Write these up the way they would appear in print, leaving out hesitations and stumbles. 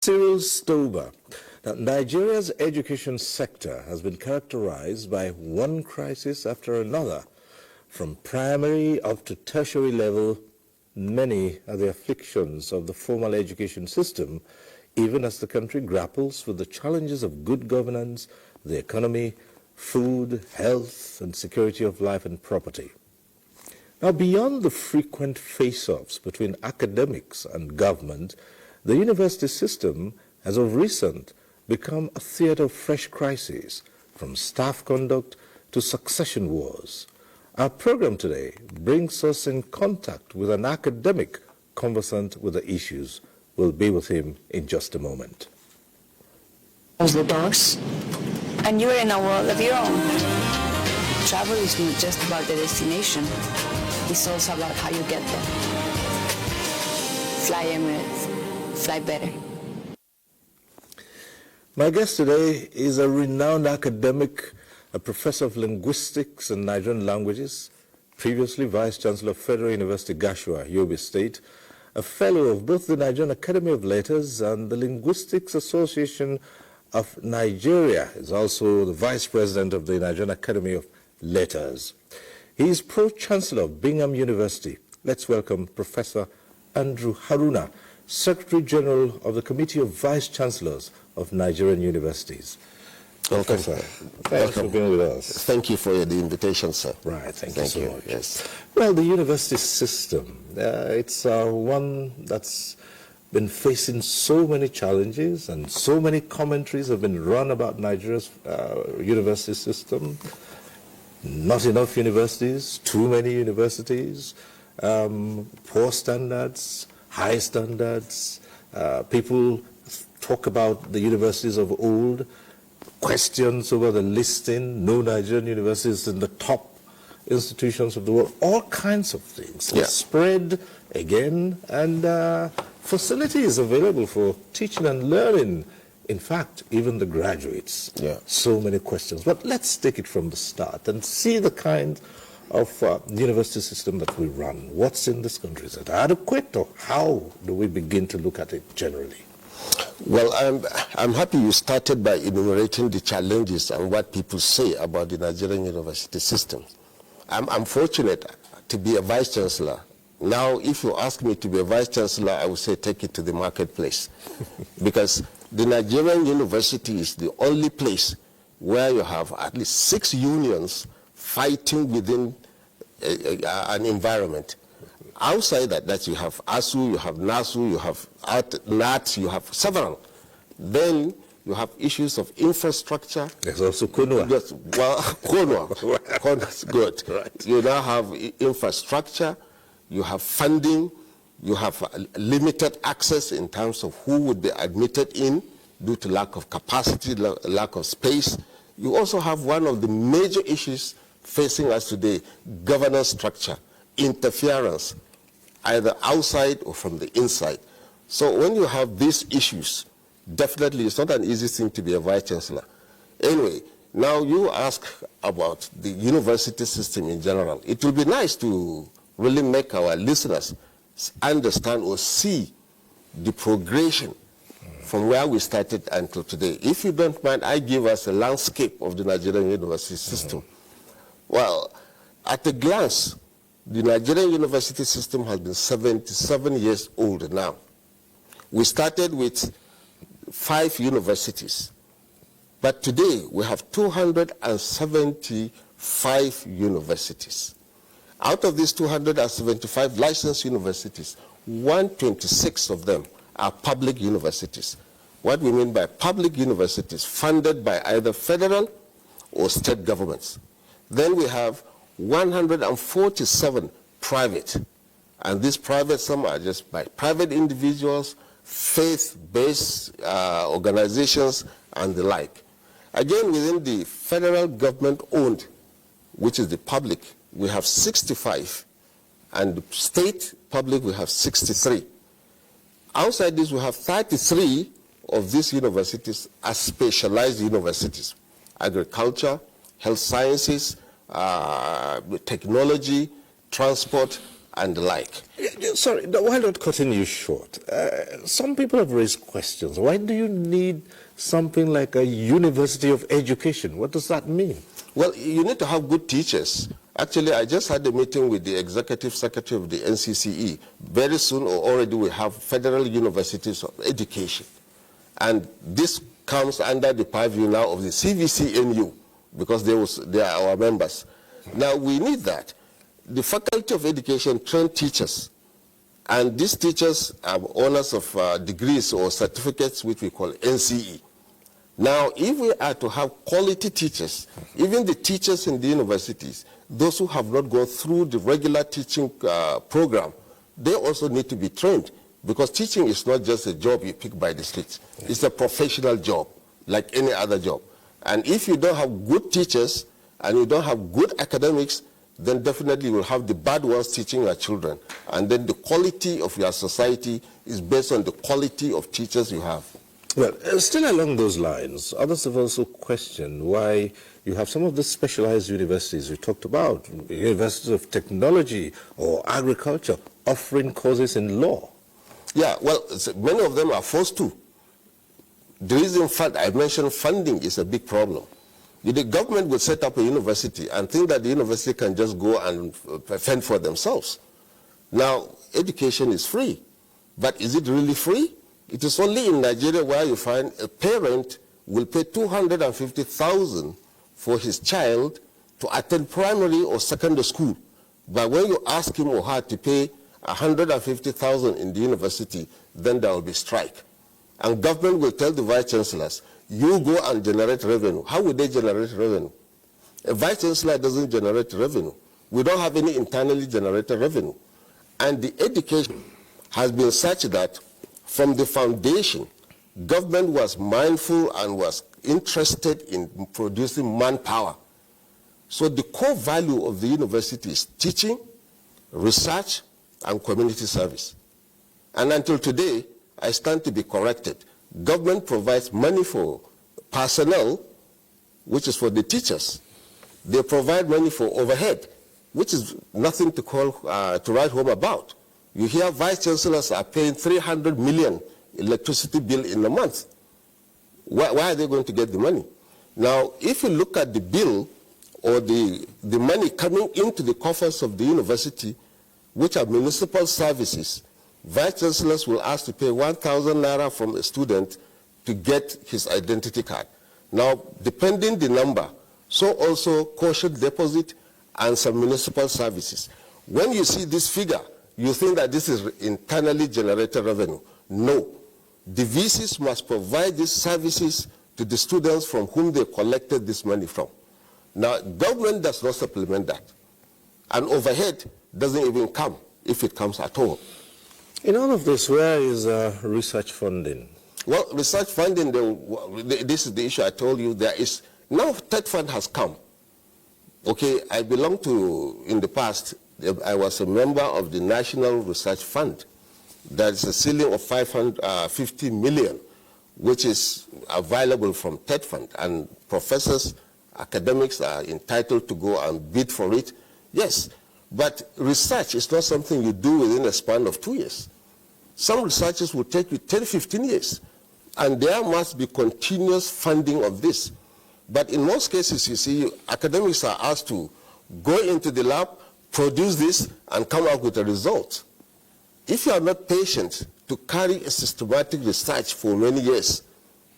Cyril Stober. Now, Nigeria's education sector has been characterized by one crisis after another. From primary up to tertiary level, many are the afflictions of the formal education system, even as the country grapples with the challenges of good governance, the economy, food, health, and security of life and property. Now, beyond the frequent face-offs between academics and government, the university system has of recent become a theater of fresh crises, from staff conduct to succession wars. Our program today brings us in contact with an academic conversant with the issues. We'll be with him in just a moment. Close the doors, and you're in a world of your own. Travel is not just about the destination. It's also about how you get there. Fly Emirates. Fly better. My guest today is a renowned academic, a professor of linguistics and Nigerian languages, previously Vice Chancellor of Federal University Gashua, Yobe State, a fellow of both the Nigerian Academy of Letters and the Linguistics Association of Nigeria. Is also the Vice President of the Nigerian Academy of Letters. He is Pro-Chancellor of Bingham University. Let's welcome Professor Andrew Haruna, Secretary General of the Committee of Vice Chancellors of Nigerian Universities. Welcome. Professor, thanks for being with us. Thank you for the invitation, sir. Right, thank you so much. Yes. Well, the university system, it's one that's been facing so many challenges, and so many commentaries have been run about Nigeria's university system. Not enough universities, too many universities, poor standards, high standards. People talk about the universities of old, questions over the listing, no Nigerian universities in the top institutions of the world, all kinds of things. Yeah. Spread again, and facilities available for teaching and learning. In fact, even the graduates. Yeah. So many questions. But let's take it from the start and see the kind of university system that we run. What's in this country? Is it adequate, or how do we begin to look at it generally? Well, I'm happy you started by enumerating the challenges and what people say about the Nigerian university system. I'm fortunate to be a Vice Chancellor. Now, if you ask me to be a Vice Chancellor, I would say take it to the marketplace. Because the Nigerian university is the only place where you have at least 6 unions fighting within an environment. Outside that you have ASU, you have NASU, you have NAT, you have several. Then you have issues of infrastructure. There's also KONUA. Yes, well, KONUA is good. Right. You now have infrastructure, you have funding, you have limited access in terms of who would be admitted in due to lack of capacity, lack of space. You also have one of the major issues facing us today, governance structure, interference, either outside or from the inside. So when you have these issues, definitely it's not an easy thing to be a Vice Chancellor. Anyway, now you ask about the university system in general. It will be nice to really make our listeners understand or see the progression from where we started until today. If you don't mind, I give us a landscape of the Nigerian university system. Well, at a glance, the Nigerian university system has been 77 years old now. We started with 5 universities, but today we have 275 universities. Out of these 275 licensed universities, 126 of them are public universities. What we mean by public universities, funded by either federal or state governments. Then we have 147 private, and these private, some are just by private individuals, faith-based organizations, and the like. Again, within the federal government-owned, which is the public, we have 65, and the state public, we have 63. Outside this, we have 33 of these universities are specialized universities: agriculture, health sciences, technology, transport, and the like. Sorry, while not cutting you short, some people have raised questions. Why do you need something like a university of education? What does that mean? Well, you need to have good teachers. Actually, I just had a meeting with the executive secretary of the NCCE. Very soon, or already, we have federal universities of education. And this comes under the purview now of the CVCNU, because they are our members. Now, we need that. The Faculty of Education train teachers, and these teachers are owners of degrees or certificates, which we call NCE. Now, if we are to have quality teachers, even the teachers in the universities, those who have not gone through the regular teaching program, they also need to be trained, because teaching is not just a job you pick by the streets. It's a professional job, like any other job. And if you don't have good teachers and you don't have good academics, then definitely you will have the bad ones teaching your children. And then the quality of your society is based on the quality of teachers you have. Well, still along those lines, others have also questioned why you have some of the specialized universities we talked about, universities of technology or agriculture, offering courses in law. Yeah, well, many of them are forced to. The reason I mentioned funding is a big problem. The government would set up a university and think that the university can just go and fend for themselves. Now, education is free, but is it really free? It is only in Nigeria where you find a parent will pay $250,000 for his child to attend primary or secondary school. But when you ask him or her to pay $150,000 in the university, then there will be strike. And government will tell the vice chancellors, you go and generate revenue. How would they generate revenue? A vice chancellor doesn't generate revenue. We don't have any internally generated revenue. And the education has been such that from the foundation, government was mindful and was interested in producing manpower. So the core value of the university is teaching, research, and community service. And until today, I stand to be corrected. Government provides money for personnel, which is for the teachers. They provide money for overhead, which is nothing to write home about. You hear vice chancellors are paying 300 million electricity bill in a month. Why are they going to get the money? Now, if you look at the bill or the money coming into the coffers of the university, which are municipal services, vice chancellors will ask to pay 1,000 naira from a student to get his identity card. Now, depending the number, so also caution deposit and some municipal services. When you see this figure, you think that this is internally generated revenue. No. The VCs must provide these services to the students from whom they collected this money from. Now, government does not supplement that. And overhead doesn't even come, if it comes at all. In all of this, where is research funding? Well, research funding, this is the issue I told you. There is, now TED Fund has come. Okay, I belong to, in the past, I was a member of the National Research Fund. There is a ceiling of 550 million, which is available from TED Fund. And professors, academics are entitled to go and bid for it. Yes, but research is not something you do within a span of 2 years. Some researches will take you 10, 15 years. And there must be continuous funding of this. But in most cases, you see, academics are asked to go into the lab, produce this, and come up with a result. If you are not patient to carry a systematic research for many years,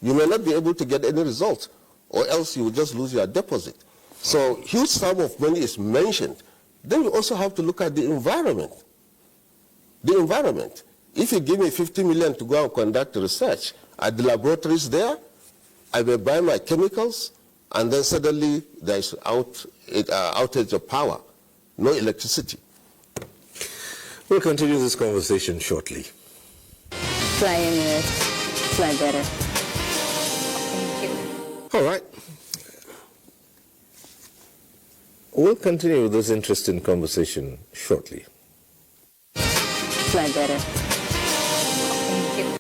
you may not be able to get any result, or else you will just lose your deposit. So huge sum of money is mentioned. Then you also have to look at the environment. The environment. If you give me 50 million to go and conduct research, at the laboratories there, I may buy my chemicals, and then suddenly there is outage of power, no electricity. We'll continue this conversation shortly. Fly anywhere, fly better. Thank you. All right. We'll continue this interesting conversation shortly. Fly better. Thank you.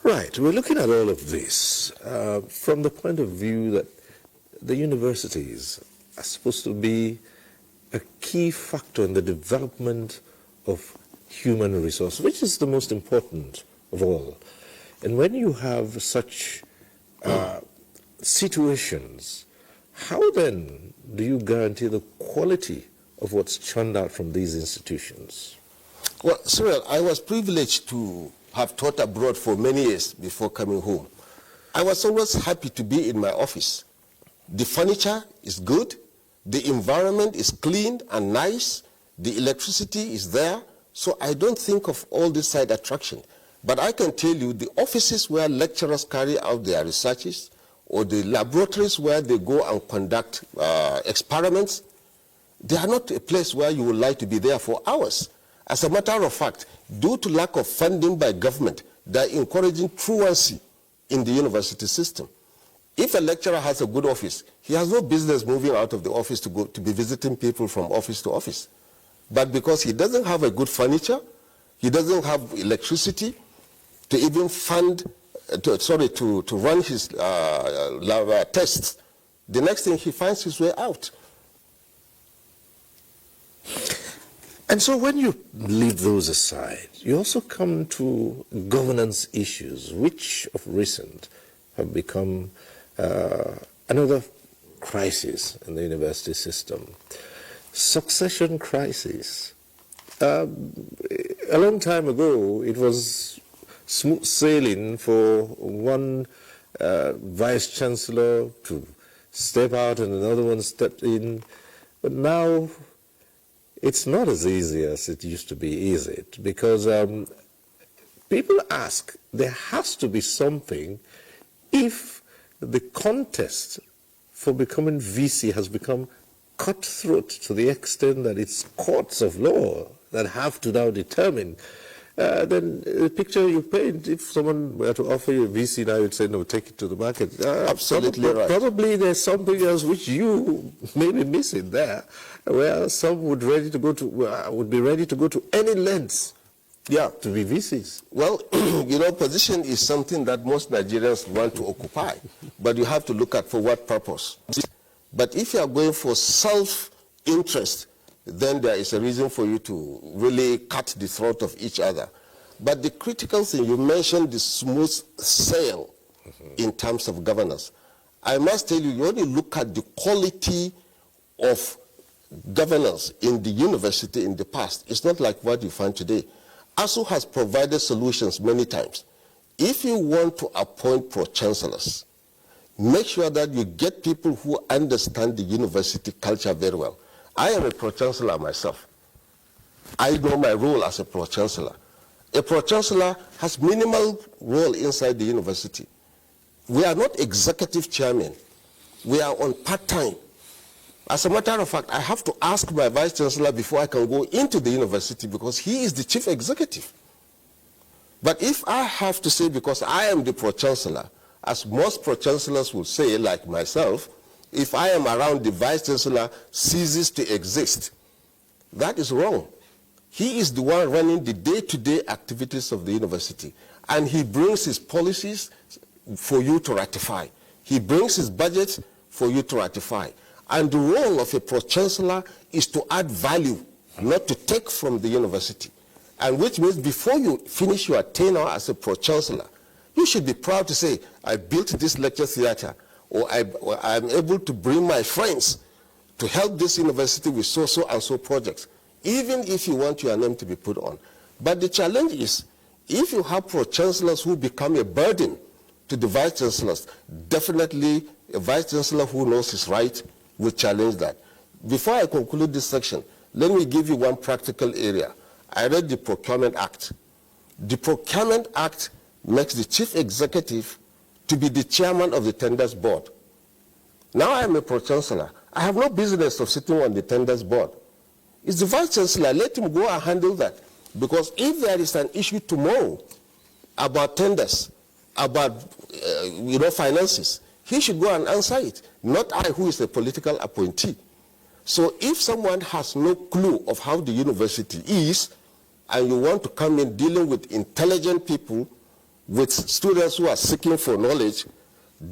Right, we're looking at all of this from the point of view that the universities are supposed to be a key factor in the development of human resource, which is the most important of all. And when you have such situations, how then do you guarantee the quality of what's churned out from these institutions? Well, Cyril, I was privileged to have taught abroad for many years before coming home. I was always happy to be in my office. The furniture is good, the environment is clean and nice, the electricity is there, so I don't think of all this side attraction. But I can tell you the offices where lecturers carry out their researches, or the laboratories where they go and conduct experiments, they are not a place where you would like to be there for hours. As a matter of fact, due to lack of funding by government, they are encouraging truancy in the university system. If a lecturer has a good office, he has no business moving out of the office to go to be visiting people from office to office. But because he doesn't have a good furniture, he doesn't have electricity to even fund, to run his tests, the next thing he finds his way out. And so when you leave those aside, you also come to governance issues, which of recent have become another crisis in the university system. Succession crisis. A long time ago, it was smooth sailing for one vice-chancellor to step out and another one stepped in. But now, it's not as easy as it used to be, is it? Because people ask, there has to be something if the contest for becoming VC has become cutthroat to the extent that it's courts of law that have to now determine. Then the picture you paint, if someone were to offer you a VC now, you'd say, no, take it to the market. Absolutely right. Probably there's something else which you may be missing there, where some would be ready to go to any lengths to be VCs. Well, position is something that most Nigerians want to occupy, but you have to look at for what purpose. But if you are going for self-interest, then there is a reason for you to really cut the throat of each other. But the critical thing, you mentioned the smooth sail in terms of governance. I must tell you, you only look at the quality of governance in the university in the past. It's not like what you find today. ASU has provided solutions many times. If you want to appoint pro-chancellors, make sure that you get people who understand the university culture very well. I am a pro-chancellor myself. I know my role as a pro-chancellor. A pro-chancellor has minimal role inside the university. We are not executive chairman. We are on part-time. As a matter of fact, I have to ask my vice-chancellor before I can go into the university because he is the chief executive. But if I have to say, because I am the pro-chancellor, as most pro-chancellors will say, like myself, if I am around, the vice-chancellor ceases to exist. That is wrong. He is the one running the day-to-day activities of the university, and he brings his policies for you to ratify. He brings his budget for you to ratify. And the role of a pro-chancellor is to add value, not to take from the university. And which means before you finish your tenure as a pro-chancellor, you should be proud to say, I built this lecture theater, or I'm able to bring my friends to help this university with so and so projects, even if you want your name to be put on. But the challenge is, if you have pro-chancellors who become a burden to the vice-chancellors, definitely a vice-chancellor who knows his right will challenge that. Before I conclude this section, let me give you one practical area. I read the Procurement Act. The Procurement Act makes the chief executive to be the chairman of the tenders board. Now I am a pro-chancellor. I have no business of sitting on the tenders board. It's the vice-chancellor. Let him go and handle that. Because if there is an issue tomorrow about tenders, about finances, he should go and answer it, not I, who is a political appointee. So if someone has no clue of how the university is, and you want to come in dealing with intelligent people, with students who are seeking for knowledge,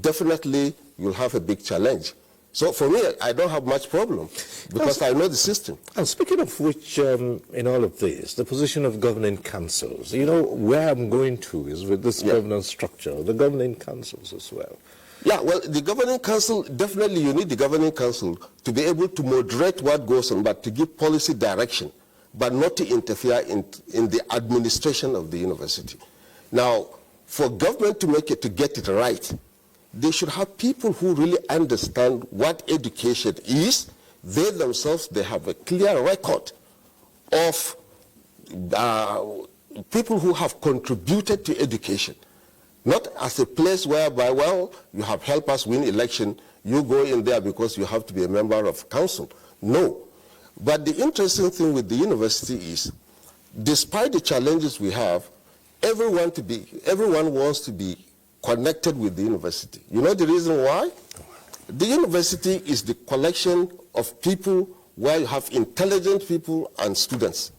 definitely you'll have a big challenge. So for me, I don't have much problem because I know the system. And speaking of which, in all of this, the position of governing councils, you know, where I'm going to is with this governance structure, the governing councils as well. Yeah, well, the governing council, definitely you need the governing council to be able to moderate what goes on, but to give policy direction, but not to interfere in the administration of the university. Now, for government to make it, to get it right, they should have people who really understand what education is. They themselves, they have a clear record of people who have contributed to education. Not as a place whereby, well, you have helped us win election, you go in there because you have to be a member of council. No. But the interesting thing with the university is, despite the challenges we have, everyone wants to be connected with the university. You know the reason why? The university is the collection of people where you have intelligent people and students.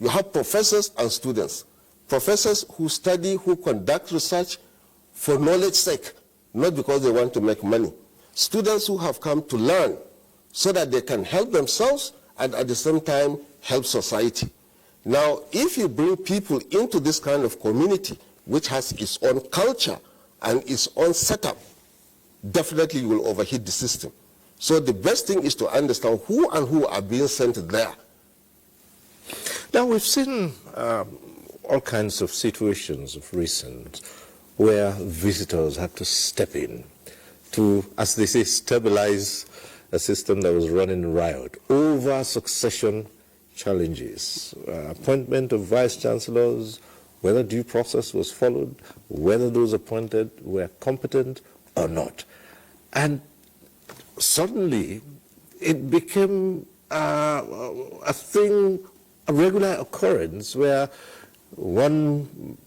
You have professors and students. Professors who study, who conduct research for knowledge's sake, not because they want to make money. Students who have come to learn so that they can help themselves and at the same time help society. Now, if you bring people into this kind of community, which has its own culture and its own setup, definitely you will overheat the system. So the best thing is to understand who and who are being sent there. Now, we've seen all kinds of situations of recent where visitors had to step in to, as they say, stabilize a system that was running riot over succession challenges, appointment of vice-chancellors, whether due process was followed, whether those appointed were competent or not. And suddenly it became a thing, a regular occurrence where one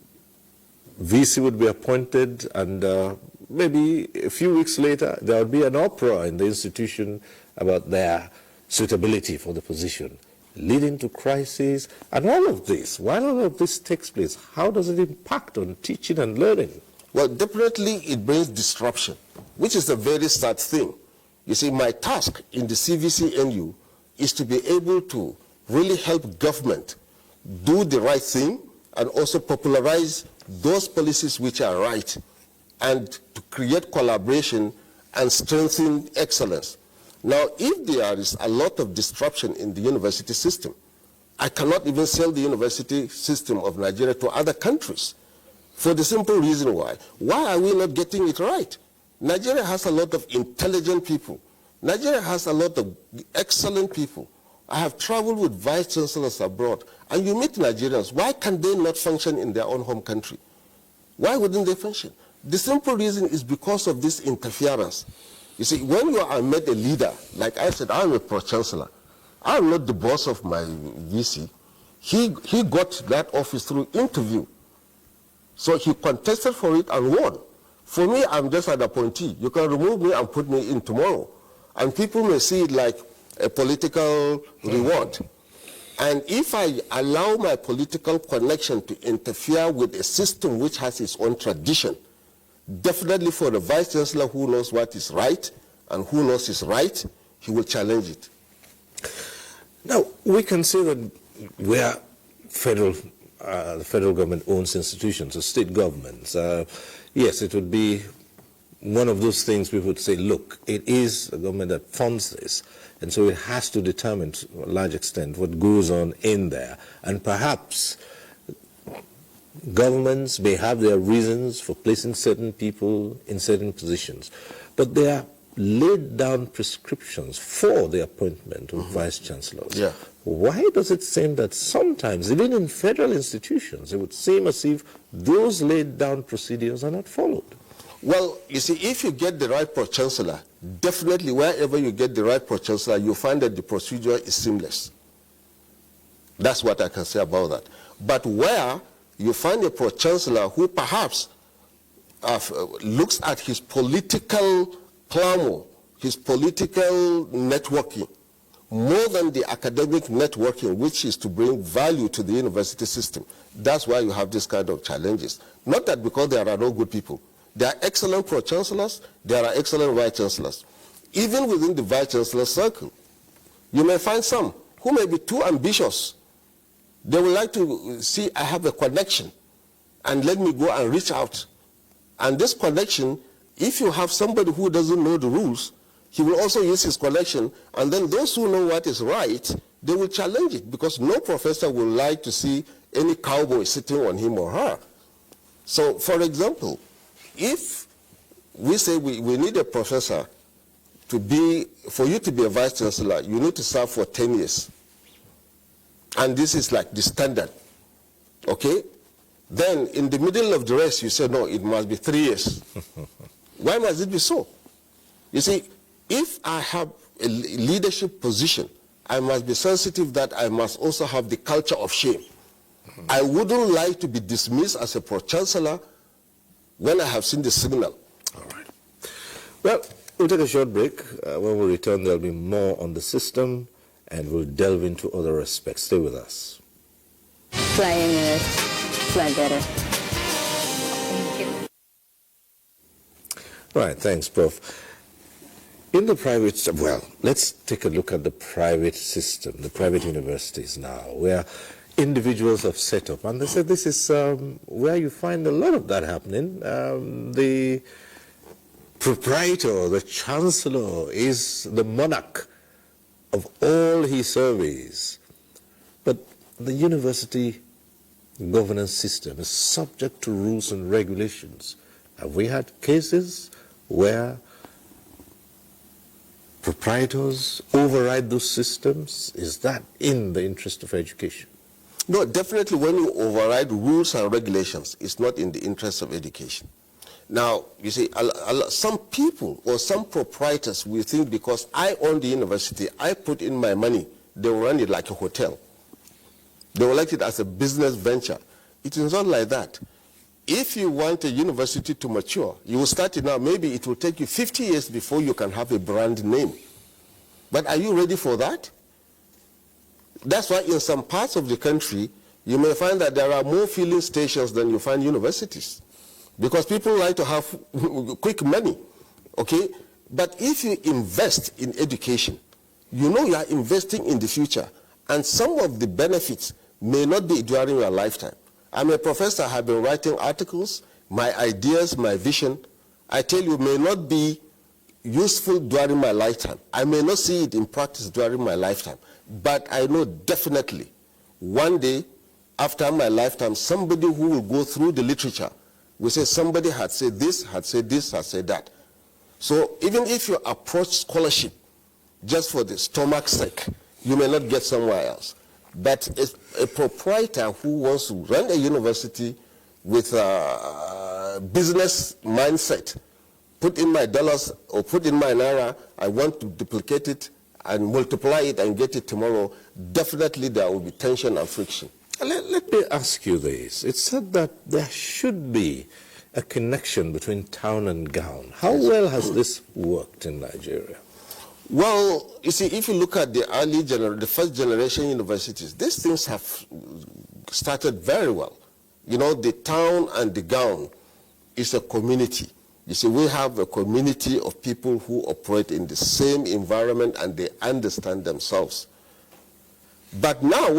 VC would be appointed and maybe a few weeks later there would be an uproar in the institution about their suitability for the position, leading to crises. And all of this, while all of this takes place, how does it impact on teaching and learning? Well, definitely it brings disruption, which is a very sad thing. You see, my task in the CVC-NU is to be able to really help government do the right thing and also popularize those policies which are right, and to create collaboration and strengthen excellence. Now, if there is a lot of disruption in the university system, I cannot even sell the university system of Nigeria to other countries for the simple reason why. Why are we not getting it right? Nigeria has a lot of intelligent people. Nigeria has a lot of excellent people. I have traveled with vice-chancellors abroad, and you meet Nigerians. Why can they not function in their own home country? Why wouldn't they function? The simple reason is because of this interference. You see, when you are made a leader, like I said, I'm a pro-chancellor. I'm not the boss of my VC. He got that office through interview. So he contested for it and won. For me, I'm just an appointee. You can remove me and put me in tomorrow. And people may see it like a political reward. And if I allow my political connection to interfere with a system which has its own tradition, definitely for the vice-chancellor who knows what is right and who knows is right, he will challenge it. Now, we can say that we are the federal government owns institutions, or state governments. Yes, it would be one of those things we would say, look, it is a government that funds this, and so it has to determine to a large extent what goes on in there. And perhaps governments may have their reasons for placing certain people in certain positions, but there are laid down prescriptions for the appointment of vice-chancellors. Yeah. Why does it seem that sometimes, even in federal institutions, it would seem as if those laid down procedures are not followed? Well, you see, if you get the right pro-chancellor, definitely wherever you get the right pro-chancellor, you find that the procedure is seamless. That's what I can say about that. But where you find a pro-chancellor who perhaps looks at his political clamor, his political networking, more than the academic networking, which is to bring value to the university system, that's why you have this kind of challenges. Not that because there are no good people. There are excellent pro-chancellors, there are excellent vice-chancellors. Even within the Vice Chancellor circle, you may find some who may be too ambitious. They would like to see, I have a connection, and let me go and reach out. And this connection, if you have somebody who doesn't know the rules, he will also use his connection, and then those who know what is right, they will challenge it, because no professor will like to see any cowboy sitting on him or her. So, for example, if we say we need a professor for you to be a vice chancellor, you need to serve for 10 years. And this is like the standard, okay? Then in the middle of the race, you say, no, it must be 3 years. Why must it be so? You see, if I have a leadership position, I must be sensitive that I must also have the culture of shame. I wouldn't like to be dismissed as a pro-chancellor when I have seen the signal. All right. Well, we'll take a short break. When we return, there'll be more on the system, and we'll delve into other aspects. Stay with us. Flying Earth, fly better. Thank you. Right, thanks, Prof. In the private, well, let's take a look at the private system, the private universities now, where individuals have set up. And they said this is where you find a lot of that happening. The proprietor, the chancellor, is the monarch of all he surveys. But the university governance system is subject to rules and regulations. Have we had cases where proprietors override those systems? Is that in the interest of education? No, definitely when you override rules and regulations, it's not in the interest of education. Now, you see, some people or some proprietors will think because I own the university, I put in my money, they will run it like a hotel. They will like it as a business venture. It is not like that. If you want a university to mature, you will start it now. Maybe it will take you 50 years before you can have a brand name. But are you ready for that? That's why in some parts of the country, you may find that there are more filling stations than you find universities. Because people like to have quick money, okay? But if you invest in education, you know you are investing in the future. And some of the benefits may not be during your lifetime. I'm a professor, I have been writing articles, my ideas, my vision, I tell you, may not be useful during my lifetime. I may not see it in practice during my lifetime. But I know definitely one day after my lifetime, somebody who will go through the literature will say somebody had said this, had said this, had said that. So even if you approach scholarship just for the stomach's sake, you may not get somewhere else. But a proprietor who wants to run a university with a business mindset, put in my dollars or put in my naira, I want to duplicate it and multiply it and get it tomorrow, definitely there will be tension and friction. Let me ask you this. It's said that there should be a connection between town and gown. How well has this worked in Nigeria? Well, you see, if you look at the first generation universities, these things have started very well. You know, the town and the gown is a community. You see, we have a community of people who operate in the same environment and they understand themselves. But now,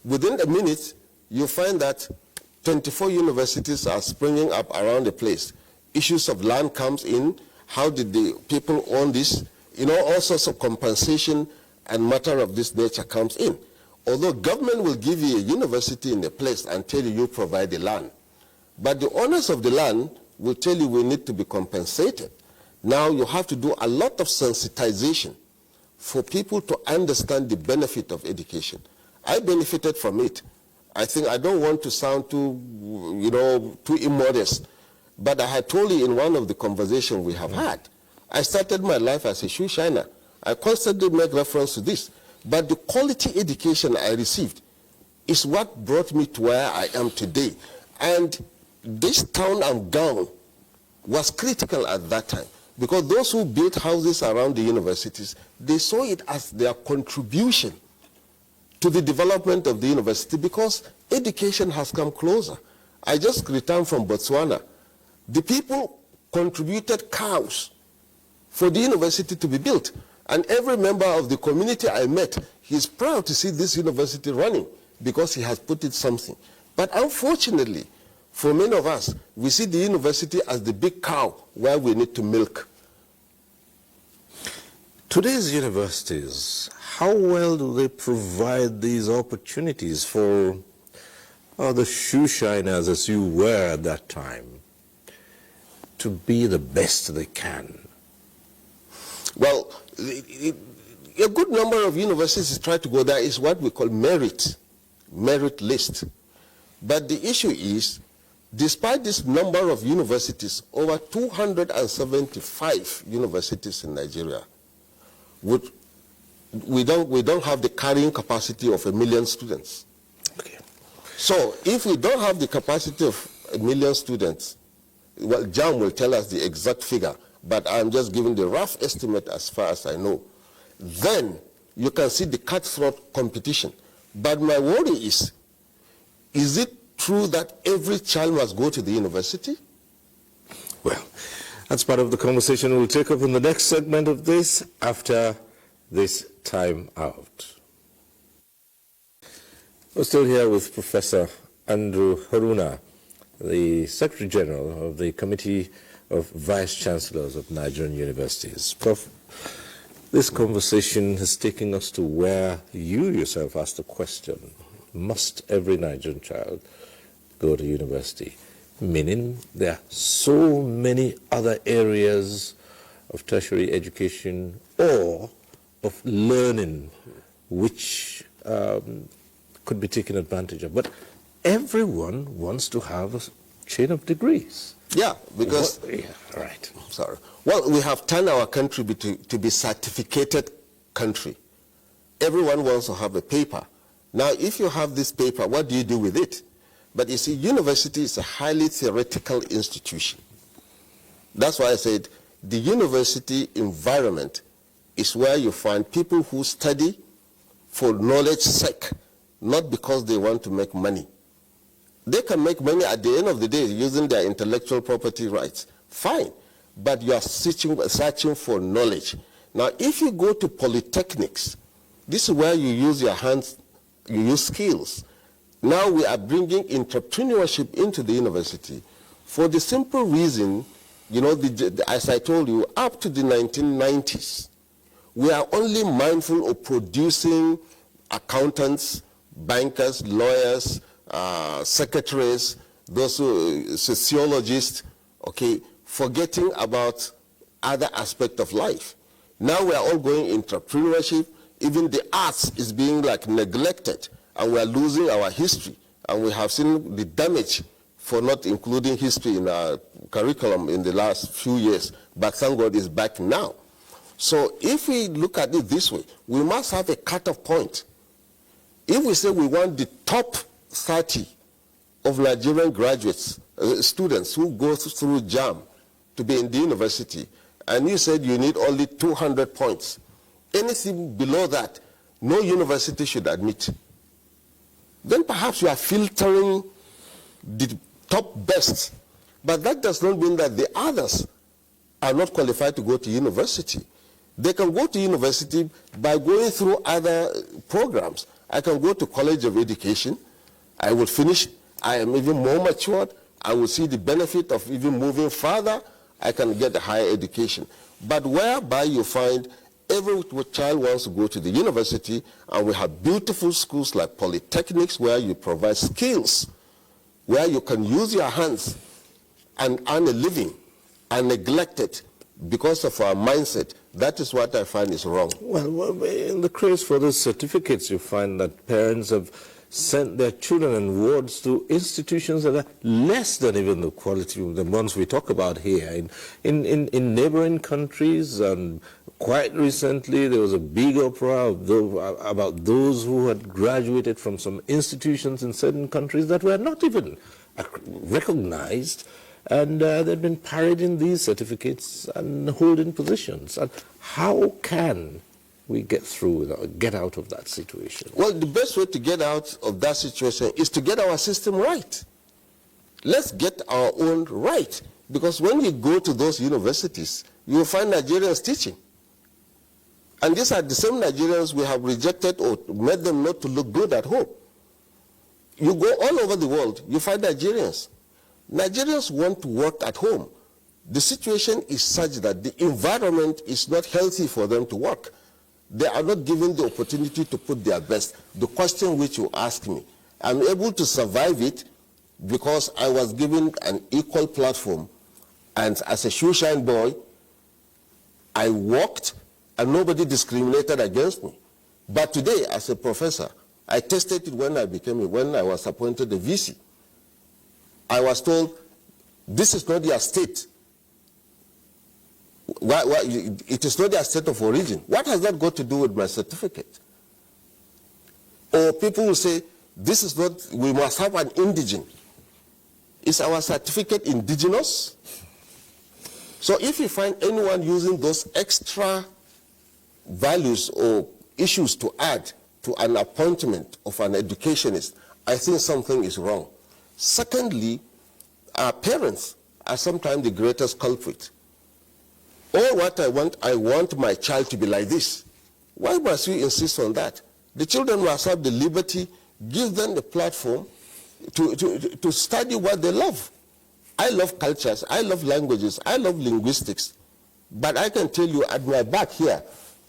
within a minute, you find that 24 universities are springing up around the place. Issues of land comes in. How did the people own this? You know, all sorts of compensation and matter of this nature comes in. Although government will give you a university in a place and tell you provide the land. But the owners of the land will tell you we need to be compensated. Now you have to do a lot of sensitization for people to understand the benefit of education. I benefited from it. I think I don't want to sound too immodest, but I had told you in one of the conversations we have had, I started my life as a shoe shiner. I constantly make reference to this. But the quality education I received is what brought me to where I am today. And this town and gown was critical at that time. Because those who built houses around the universities, they saw it as their contribution to the development of the university because education has come closer. I just returned from Botswana. The people contributed cows for the university to be built. And every member of the community I met, he's proud to see this university running because he has put in something. But unfortunately, for many of us, we see the university as the big cow where we need to milk. Today's universities, how well do they provide these opportunities for the shoe shiners, as you were at that time, to be the best they can? Well, a good number of universities try to go there is what we call merit list. But the issue is, despite this number of universities, over 275 universities in Nigeria, we don't have the carrying capacity of 1 million students. Okay. So if we don't have the capacity of 1 million students, well, JAM will tell us the exact figure, but I'm just giving the rough estimate as far as I know. Then you can see the cutthroat competition. But my worry is it true that every child must go to the university? Well, that's part of the conversation we'll take up in the next segment of this after this time out. We're still here with Professor Andrew Haruna, the Secretary General of the Committee of Vice Chancellors of Nigerian Universities. Prof, this conversation has taken us to where you yourself asked the question, must every Nigerian child go to university? Meaning there are so many other areas of tertiary education or of learning which could be taken advantage of. But everyone wants to have a chain of degrees. Yeah, because... right. Sorry. Well, we have turned our country to be certificated country. Everyone wants to have a paper. Now, if you have this paper, what do you do with it? But you see, university is a highly theoretical institution. That's why I said the university environment is where you find people who study for knowledge's sake, not because they want to make money. They can make money at the end of the day using their intellectual property rights. Fine. But you are searching for knowledge. Now, if you go to polytechnics, this is where you use your hands, you use skills. Now we are bringing entrepreneurship into the university for the simple reason, you know, as I told you, up to the 1990s, we are only mindful of producing accountants, bankers, lawyers, secretaries, those who, sociologists, okay, forgetting about other aspects of life. Now we are all going entrepreneurship. Even the arts is being like neglected, and we are losing our history. And we have seen the damage for not including history in our curriculum in the last few years. But thank God it's back now. So if we look at it this way, we must have a cutoff point. If we say we want the top 30 of Nigerian graduates, students who go through JAM to be in the university, and you said you need only 200 points, anything below that, no university should admit. Then perhaps you are filtering the top best. But that does not mean that the others are not qualified to go to university. They can go to university by going through other programs. I can go to College of Education. I will finish. I am even more matured. I will see the benefit of even moving further. I can get a higher education. But whereby you find every child wants to go to the university, and we have beautiful schools like polytechnics where you provide skills, where you can use your hands and earn a living, and neglect it because of our mindset. That is what I find is wrong. Well, in the craze for those certificates, you find that parents have sent their children and wards to institutions that are less than even the quality of the ones we talk about here. In neighboring countries, and quite recently there was a big uproar about those who had graduated from some institutions in certain countries that were not even recognized, and they've been parading these certificates and holding positions. And how can we get out of that situation? Well, the best way to get out of that situation is to get our system right. Let's get our own right. Because when you go to those universities, you will find Nigerians teaching. And these are the same Nigerians we have rejected or made them not to look good at home. You go all over the world, you find Nigerians. Nigerians want to work at home. The situation is such that the environment is not healthy for them to work. They are not given the opportunity to put their best. The question which you ask me, I'm able to survive it because I was given an equal platform, and as a shoeshine boy, I worked and nobody discriminated against me. But today, as a professor, I tested it when I was appointed a VC. I was told, this is not your state. It is not their state of origin. What has that got to do with my certificate? Or people will say, this is not, we must have an indigene. Is our certificate indigenous? So if you find anyone using those extra values or issues to add to an appointment of an educationist, I think something is wrong. Secondly, our parents are sometimes the greatest culprit. All what I want my child to be like this. Why must we insist on that? The children must have the liberty, give them the platform to study what they love. I love cultures, I love languages, I love linguistics. But I can tell you at my back here,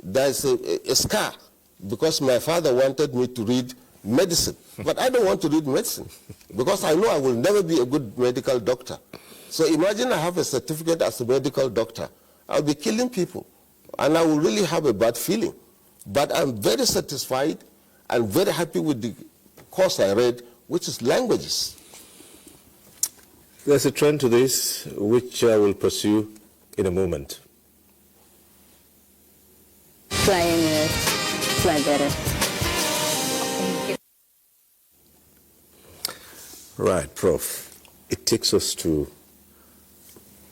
there's a scar because my father wanted me to read medicine. But I don't want to read medicine because I know I will never be a good medical doctor. So imagine I have a certificate as a medical doctor. I'll be killing people and I will really have a bad feeling. But I'm very satisfied and very happy with the course I read, which is languages. There's a trend to this which I will pursue in a moment. Fly better. Right, Prof. It takes us to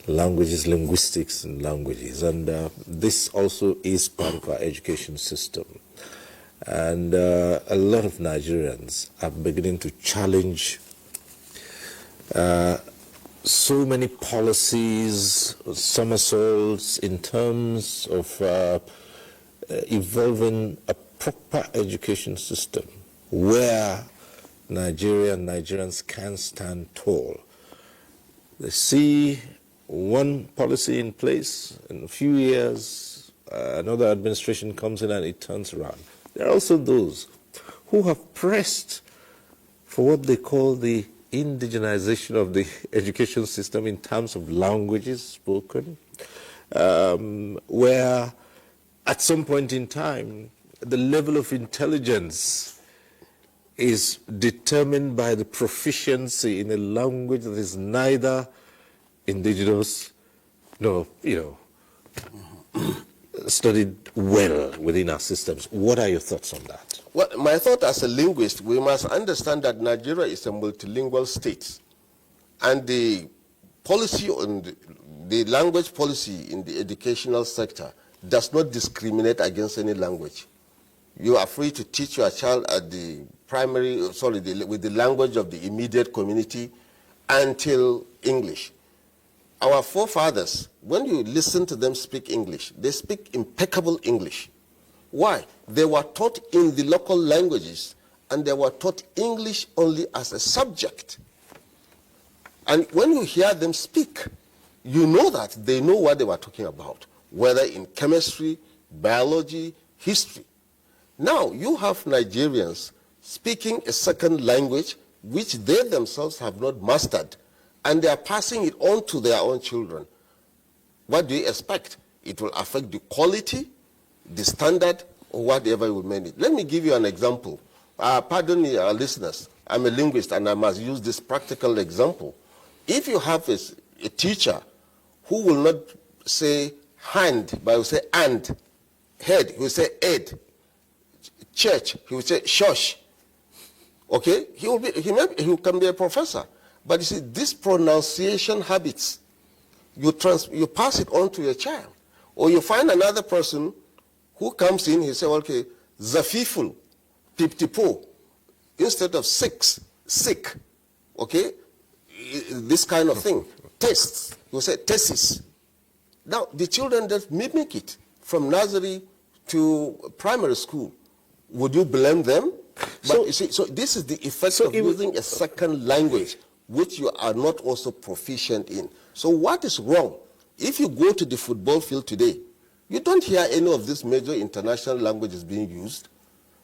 languages, linguistics and languages, and this also is part of our education system. And a lot of Nigerians are beginning to challenge so many policies, somersaults in terms of evolving a proper education system where Nigerians can stand tall. They see one policy in place, in a few years, another administration comes in and it turns around. There are also those who have pressed for what they call the indigenization of the education system in terms of languages spoken, where at some point in time, the level of intelligence is determined by the proficiency in a language that is neither indigenous nor, studied well within our systems. What are your thoughts on that? Well, my thought as a linguist, we must understand that Nigeria is a multilingual state. And the policy on the language policy in the educational sector does not discriminate against any language. You are free to teach your child at the with the language of the immediate community until English. Our forefathers, when you listen to them speak English, they speak impeccable English. Why? They were taught in the local languages, and they were taught English only as a subject. And when you hear them speak, you know that they know what they were talking about, whether in chemistry, biology, history. Now, you have Nigerians speaking a second language which they themselves have not mastered, and they are passing it on to their own children. What do you expect? It will affect the quality, the standard, or whatever you will make it. Let me give you an example. Pardon me, our listeners. I'm a linguist, and I must use this practical example. If you have a teacher who will not say hand, but will say and, head, he will say ed, church, he will say shush. Okay, he can be a professor, but you see, these pronunciation habits, you pass it on to your child, or you find another person who comes in, he say, okay, zafiful, piptipo, instead of sick, okay, this kind of thing. Tests, you say tesis. Now, the children just mimic it from nursery to primary school. Would you blame them? But you see, so this is the effect of using a second language which you are not also proficient in. So what is wrong? If you go to the football field today, you don't hear any of these major international languages being used.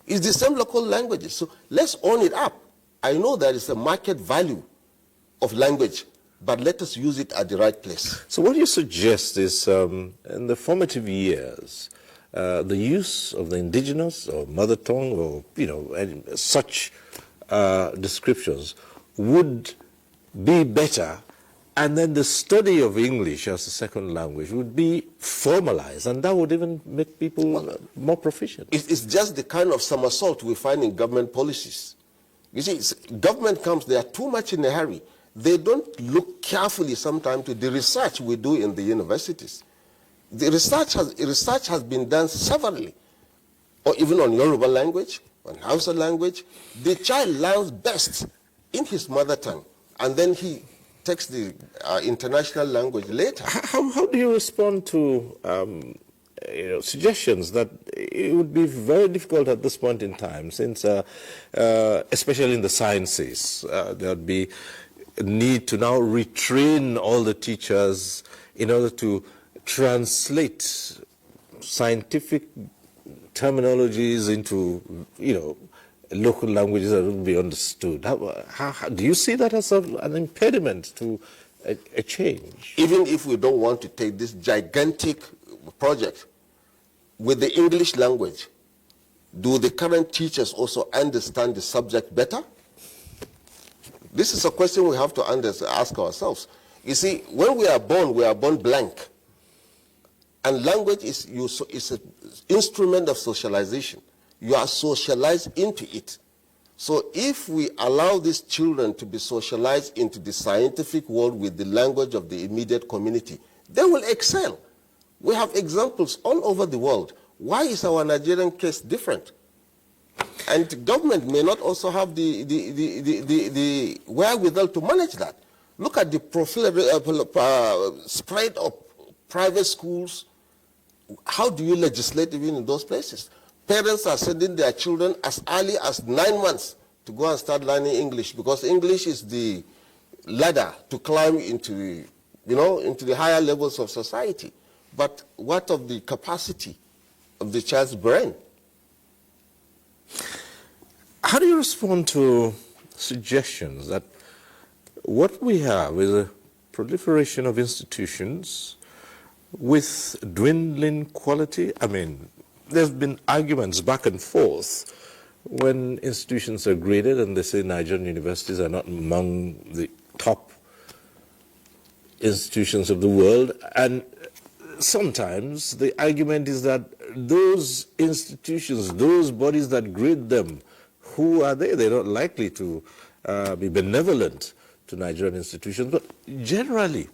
It's the same local languages. So let's own it up. I know there is a market value of language, but let us use it at the right place. So what you suggest is, in the formative years, the use of the indigenous or mother tongue or, and such descriptions would be better, and then the study of English as a second language would be formalized, and that would even make people more proficient. It's just the kind of somersault we find in government policies. You see, government comes, they are too much in a hurry. They don't look carefully sometimes to the research we do in the universities. The research has been done severally, or even on Yoruba language, on Hausa language. The child learns best in his mother tongue, and then he takes the international language later. How do you respond to suggestions that it would be very difficult at this point in time, since especially in the sciences, there would be a need to now retrain all the teachers in order to translate scientific terminologies into, local languages that would be understood. How do you see that as an impediment to a change? Even if we don't want to take this gigantic project with the English language, do the current teachers also understand the subject better? This is a question we have to ask ourselves. You see, when we are born blank. And language is an instrument of socialization. You are socialized into it. So if we allow these children to be socialized into the scientific world with the language of the immediate community, they will excel. We have examples all over the world. Why is our Nigerian case different? And government may not also have the wherewithal to manage that. Look at the spread of private schools. How do you legislate even in those places? Parents are sending their children as early as 9 months to go and start learning English, because English is the ladder to climb into the higher levels of society. But what of the capacity of the child's brain? How do you respond to suggestions that what we have is a proliferation of institutions with dwindling quality? I mean, there's been arguments back and forth when institutions are graded and they say Nigerian universities are not among the top institutions of the world. And sometimes the argument is that those institutions, those bodies that grade them, who are they? They're not likely to be benevolent to Nigerian institutions. But generally,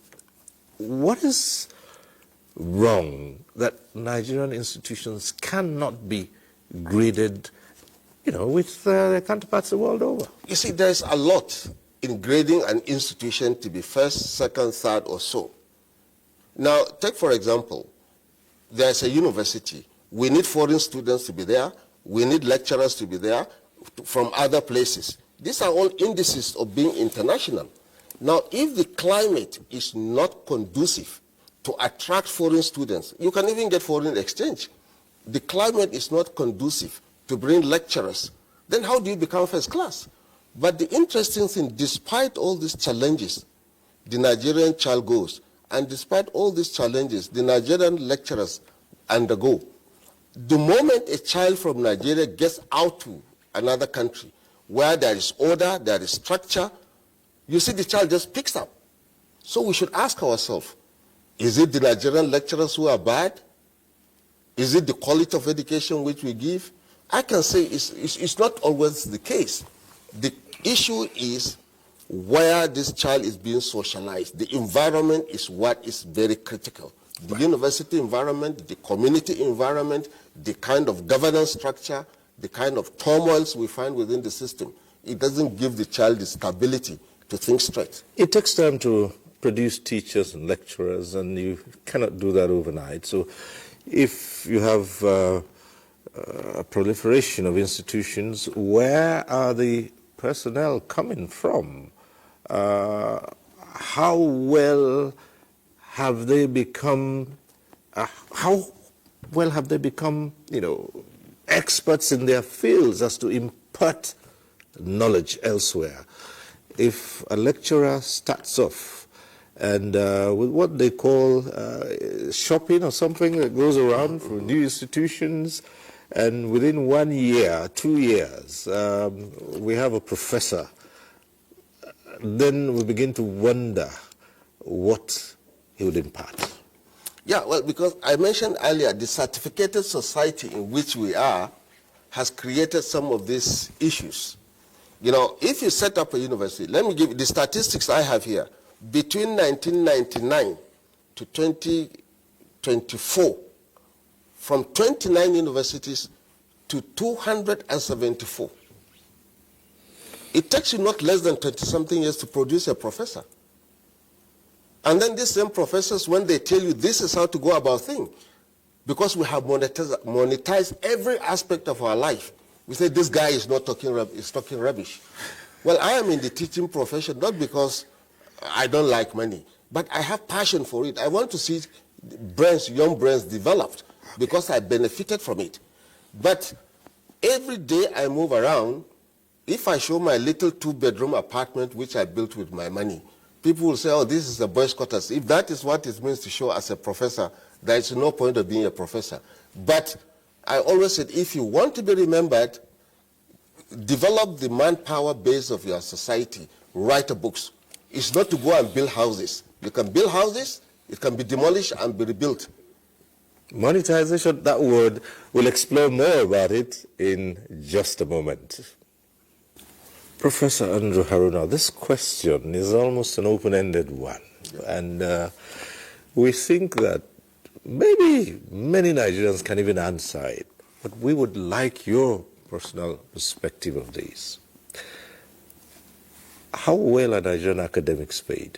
what is wrong that Nigerian institutions cannot be graded, with their counterparts the world over? You see, there's a lot in grading an institution to be first, second, third, or so. Now, take for example, there's a university. We need foreign students to be there. We need lecturers to be there from other places. These are all indices of being international. Now, if the climate is not conducive to attract foreign students, you can even get foreign exchange. The climate is not conducive to bring lecturers. Then how do you become first class? But the interesting thing, despite all these challenges, the Nigerian child goes, and despite all these challenges, the Nigerian lecturers undergo. The moment a child from Nigeria gets out to another country where there is order, there is structure, you see the child just picks up. So we should ask ourselves, is it the Nigerian lecturers who are bad? Is it the quality of education which we give? I can say it's not always the case. The issue is where this child is being socialized. The environment is what is very critical. The university environment, the community environment, the kind of governance structure, the kind of turmoils we find within the system, it doesn't give the child the stability to think straight. It takes time to produce teachers and lecturers, and you cannot do that overnight. So if you have a proliferation of institutions, where are the personnel coming from? How well have they become, experts in their fields as to impart knowledge elsewhere? If a lecturer starts off and with what they call shopping or something that goes around for new institutions, and within 1 year, 2 years, we have a professor, then we begin to wonder what he would impart. Yeah, well, because I mentioned earlier, the certificated society in which we are has created some of these issues. You know, if you set up a university, let me give you the statistics I have here. Between 1999 to 2024, from 29 universities to 274. It takes you not less than 20-something years to produce a professor. And then these same professors, when they tell you this is how to go about things, because we have monetized every aspect of our life, we say this guy is not talking, is talking rubbish. Well, I am in the teaching profession not because I don't like money, but I have passion for it. I want to see brains, young brains developed because I benefited from it. But every day I move around, if I show my little 2-bedroom apartment which I built with my money, people will say, oh, this is a boys' quarters. If that is what it means to show as a professor, there is no point of being a professor. But I always said, if you want to be remembered, develop the manpower base of your society, write books. It's not to go and build houses. You can build houses, it can be demolished and be rebuilt. Monetization, that word, we'll explore more about it in just a moment. Professor Andrew Haruna, this question is almost an open-ended one. And we think that maybe many Nigerians can even answer it, but we would like your personal perspective of this. How well are Nigerian academics paid?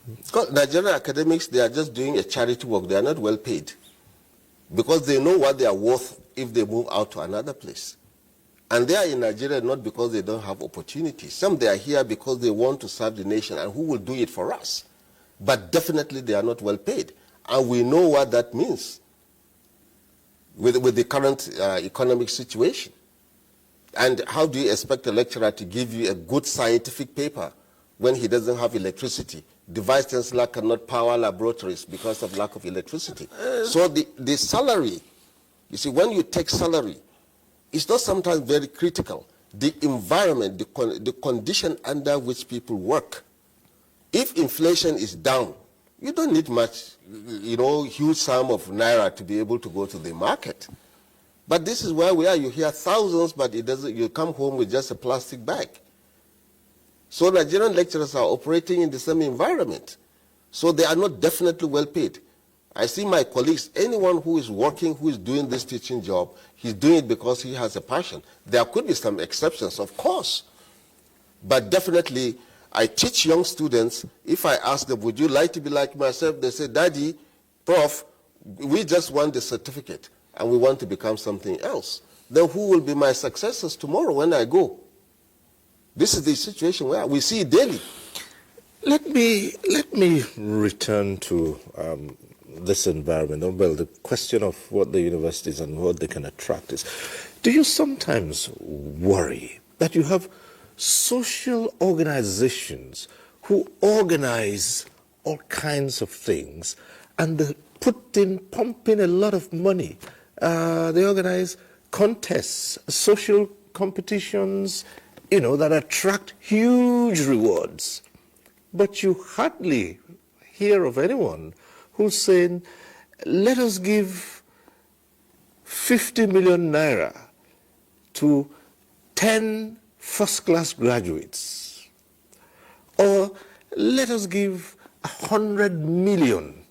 Because Nigerian academics, they are just doing a charity work. They are not well paid because they know what they are worth if they move out to another place. And they are in Nigeria not because they don't have opportunities. Some they are here because they want to serve the nation, and who will do it for us? But definitely they are not well paid. And we know what that means with the current economic situation. And how do you expect a lecturer to give you a good scientific paper when he doesn't have electricity? The vice chancellor cannot power laboratories because of lack of electricity. So the salary, you see, when you take salary, it's not sometimes very critical. The environment, the condition under which people work. If inflation is down, you don't need much, huge sum of naira to be able to go to the market. But this is where we are. You hear thousands, but you come home with just a plastic bag. So Nigerian lecturers are operating in the same environment. So they are not definitely well paid. I see my colleagues, anyone who is working, who is doing this teaching job, he's doing it because he has a passion. There could be some exceptions, of course. But definitely, I teach young students, if I ask them, would you like to be like myself? They say, Daddy, Prof, we just want the certificate and we want to become something else. Then who will be my successors tomorrow when I go? This is the situation where we see it daily. Let me return to this environment. Well, the question of what the universities and what they can attract is, do you sometimes worry that you have social organizations who organize all kinds of things and they pump in a lot of money? They organize contests, social competitions, that attract huge rewards. But you hardly hear of anyone who's saying, let us give 50 million naira to 10 first-class graduates. Or let us give 100 million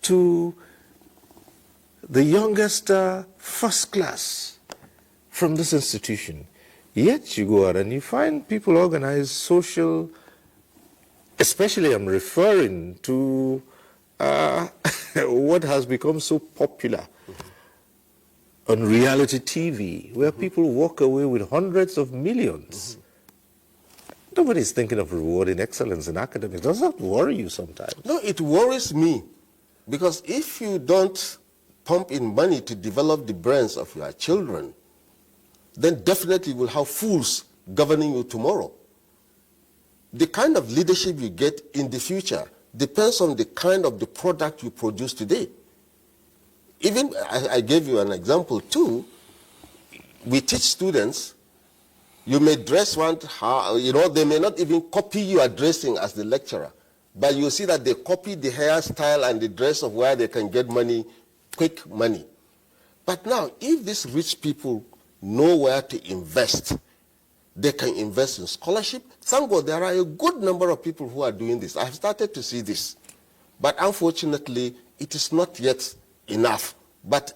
to the youngest first class from this institution. Yet you go out and you find people organize social Especially I'm referring to what has become so popular on reality TV, where people walk away with hundreds of millions. Nobody's thinking of rewarding excellence in academics. Does that worry you sometimes? No, it worries me, because if you don't pump in money to develop the brains of your children, then definitely you will have fools governing you tomorrow. The kind of leadership you get in the future depends on the kind of the product you produce today. Even, I gave you an example too, we teach students, you may dress one, they may not even copy your dressing as the lecturer, but you see that they copy the hairstyle and the dress of where they can get money, quick money. But now, if these rich people know where to invest, they can invest in scholarship. Thank God there are a good number of people who are doing this. I've started to see this. But unfortunately, it is not yet enough. But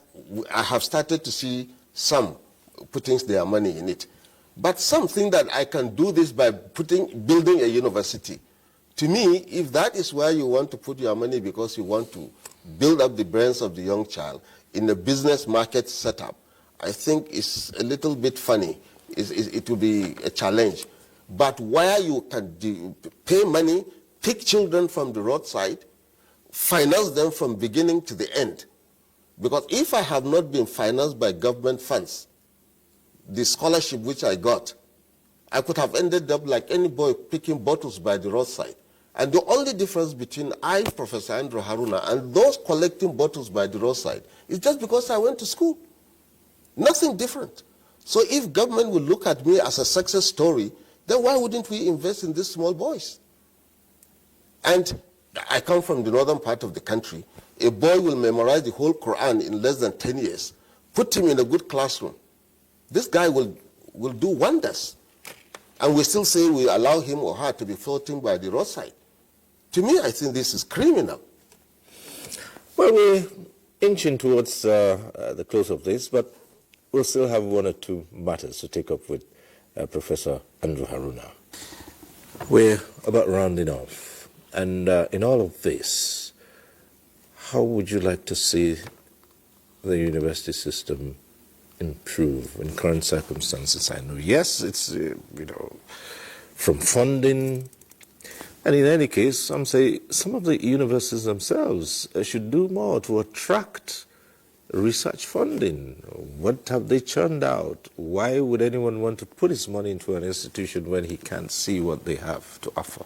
I have started to see some putting their money in it. But something that I can do this by building a university. To me, if that is where you want to put your money because you want to build up the brains of the young child in a business market setup, I think it's a little bit funny. It will be a challenge. But where you can pay money, pick children from the roadside, finance them from beginning to the end. Because if I have not been financed by government funds, the scholarship which I got, I could have ended up like any boy picking bottles by the roadside. And the only difference between I, Professor Andrew Haruna, and those collecting bottles by the roadside is just because I went to school. Nothing different. So if government will look at me as a success story, then why wouldn't we invest in these small boys? And I come from the northern part of the country. A boy will memorize the whole Quran in less than 10 years. Put him in a good classroom. This guy will do wonders. And we still say we allow him or her to be floating by the roadside. To me, I think this is criminal. Well, we're inching towards the close of this, but we'll still have one or two matters to take up with Professor Andrew Haruna. We're about rounding off. And in all of this, how would you like to see the university system improve in current circumstances? I know, yes, it's, from funding. And in any case, some say some of the universities themselves should do more to attract research funding. What have they churned out? Why would anyone want to put his money into an institution when he can't see what they have to offer?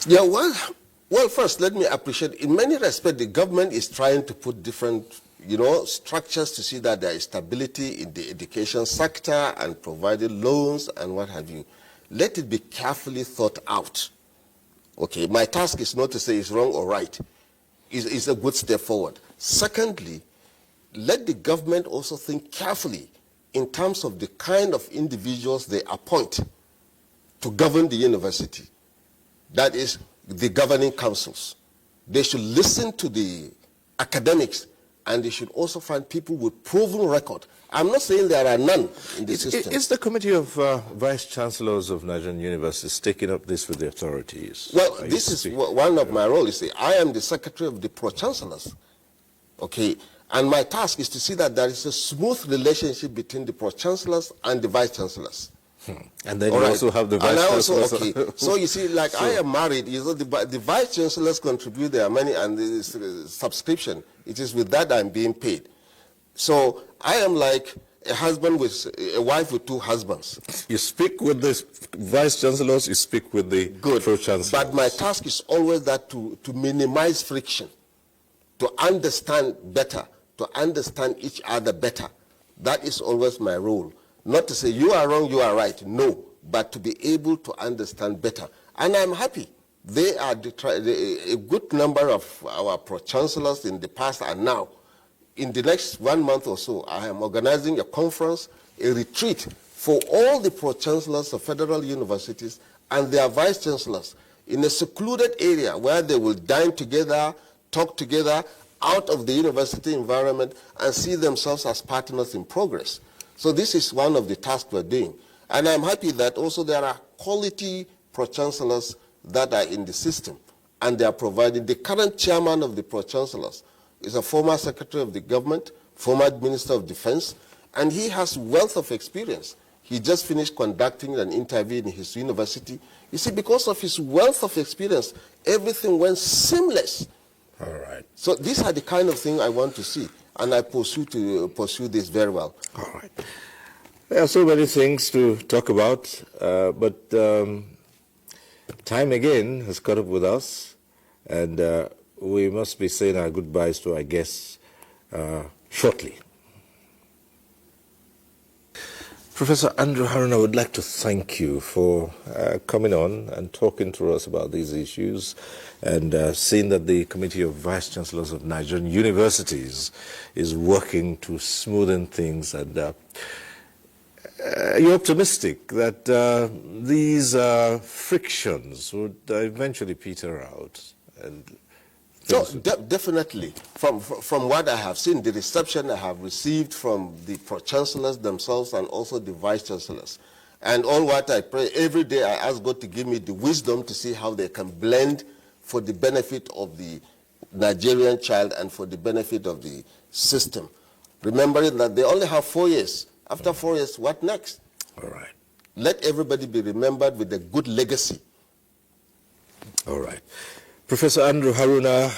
Yeah, well, first, let me appreciate, in many respects, the government is trying to put different, structures to see that there is stability in the education sector and providing loans and what have you. Let it be carefully thought out. Okay, my task is not to say it's wrong or right. It's a good step forward. Secondly, let the government also think carefully in terms of the kind of individuals they appoint to govern the university. That is, the governing councils. They should listen to the academics, and they should also find people with proven record. I'm not saying there are none in the system. Is the Committee of Vice Chancellors of Nigerian Universities taking up this with the authorities? Well, this is one of my roles. I am the Secretary of the Pro-Chancellors. Okay, and my task is to see that there is a smooth relationship between the Pro-Chancellors and the Vice Chancellors. And then you also have the Vice Chancellors. Okay. So you see, like I am married, the Vice Chancellors contribute their money and the subscription. It is with that I'm being paid. So I am like a wife with two husbands. You speak with the Vice Chancellors, you speak with the Pro-Chancellors. But my task is always that to minimize friction, to understand better, to understand each other better. That is always my role. Not to say you are wrong, you are right. No, but to be able to understand better. And I'm happy. They are a good number of our Pro-Chancellors in the past and now. In the next 1 month or so, I am organizing a conference, a retreat for all the Pro-Chancellors of federal universities and their Vice Chancellors in a secluded area where they will dine together, talk together, out of the university environment and see themselves as partners in progress. So this is one of the tasks we're doing. And I'm happy that also there are quality Pro-Chancellors that are in the system, and they are providing. The current chairman of the Pro-Chancellors is a former secretary of the government, former minister of defense, and he has wealth of experience. He just finished conducting an interview in his university. You see, because of his wealth of experience, everything went seamless. All right. So these are the kind of thing I want to see, and I pursue this very well. All right. There are so many things to talk about, but time again has caught up with us, and we must be saying our goodbyes to our guests shortly. Professor Andrew Haruna, would like to thank you for coming on and talking to us about these issues, and seeing that the Committee of Vice Chancellors of Nigerian Universities is working to smoothen things, and you're optimistic that these frictions would eventually peter out. And so definitely, from what I have seen, the reception I have received from the Pro-Chancellors themselves and also the Vice-Chancellors, and all what I pray, every day I ask God to give me the wisdom to see how they can blend for the benefit of the Nigerian child and for the benefit of the system. Remembering that they only have 4 years. After 4 years, what next? All right. Let everybody be remembered with a good legacy. All right. Professor Andrew Haruna,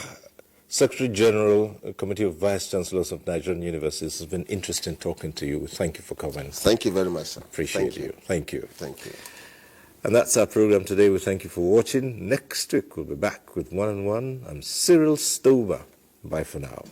Secretary General, Committee of Vice Chancellors of Nigerian Universities, it's been interesting talking to you. Thank you for coming. Thank you very much, sir. Appreciate you. Thank you. Thank you. And that's our program today. We thank you for watching. Next week, we'll be back with One-on-One. I'm Cyril Stover. Bye for now.